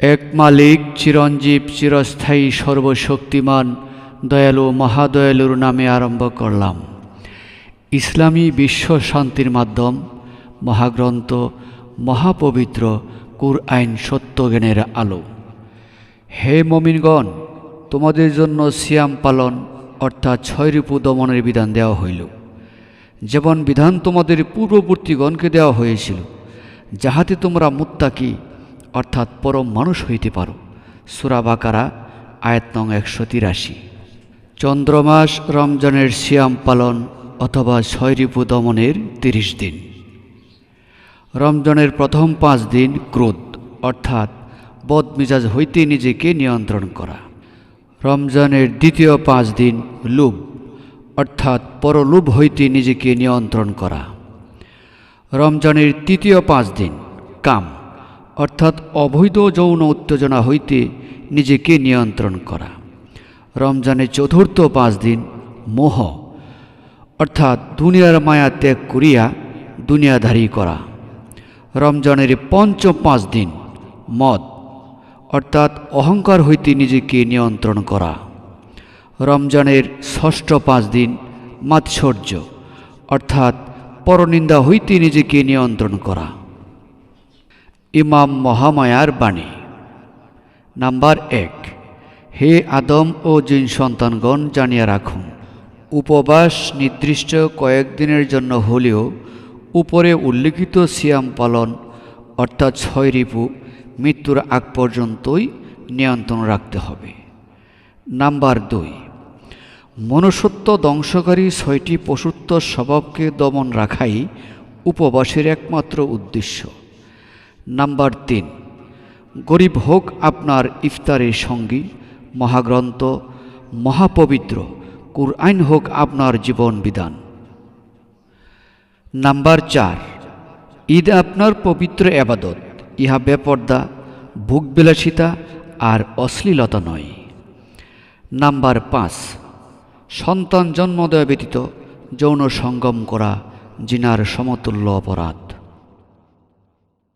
এক মালিক চিরঞ্জীব চিরস্থায়ী সর্বশক্তিমান দয়ালু মহাদয়ালুর নামে আরম্ভ করলাম। ইসলামী বিশ্ব শান্তির মাধ্যম মহাগ্রন্থ মহাপবিত্র কুরআন সত্যজ্ঞানের আলো। হে মুমিনগণ, তোমাদের জন্য সিয়াম পালন অর্থাৎ 6 রিপু দমনের বিধান দেওয়া হইল, যেমন বিধান তোমাদের পূর্ববর্তীগণকে দেওয়া হয়েছিল, যাহাতে তোমরা মুত্তাকি অর্থাৎ পরম মানুষ হইতে পারো। সূরা বাকারা আয়াত নং 183। চন্দ্রমাস রমজানের সিয়াম পালন অথবা 6 রিপু দমনের 30 দিন। রমজানের প্রথম 5 দিন ক্রোধ অর্থাৎ বদমিজাজ হইতে নিজেকে নিয়ন্ত্রণ করা। রমজানের দ্বিতীয় 5 দিন লোভ অর্থাৎ পরলোভ হইতে নিজেকে নিয়ন্ত্রণ করা। রমজানের তৃতীয় 5 দিন কাম অর্থাৎ অবৈধ যৌন উত্তেজনা হইতে নিজেকে নিয়ন্ত্রণ করা। রমজানের চতুর্থ 5 দিন মোহ অর্থাৎ দুনিয়ার মায়া ত্যাগ করিয়া দুনিয়াধারী করা। রমজানের পঞ্চম 5 দিন মদ অর্থাৎ অহংকার হইতে নিজেকে নিয়ন্ত্রণ করা। রমজানের ষষ্ঠ 5 দিন মাৎসর্য অর্থাৎ পরনিন্দা হইতে নিজেকে নিয়ন্ত্রণ করা। ইমাম মহামায়ার বাণী। নাম্বার 1, হে আদম ও জিন সন্তানগণ, জানিয়া রাখুন, উপবাস নির্দিষ্ট কয়েকদিনের জন্য হলেও উপরে উল্লিখিত সিয়াম পালন অর্থাৎ 6 রিপু মৃত্যুর আগ পর্যন্তই নিয়ন্ত্রণ রাখতে হবে। নাম্বার 2, মনুষ্যত্ব ধ্বংসকারী 6টি পশুত্ব স্বভাবকে দমন রাখাই উপবাসের একমাত্র উদ্দেশ্য। নাম্বার 3, গরিব হোক আপনার ইফতারের সঙ্গী, মহাগ্রন্থ মহাপবিত্র কুরআন হোক আপনার জীবন বিধান। নাম্বার 4, ঈদ আপনার পবিত্র ইবাদত, ইহা বেপর্দা, ভোগবিলাসিতা আর অশ্লীলতা নয়। নাম্বার 5, সন্তান জন্ম দেওয়া ব্যতীত যৌন সঙ্গম করা জিনার সমতুল্য অপরাধ।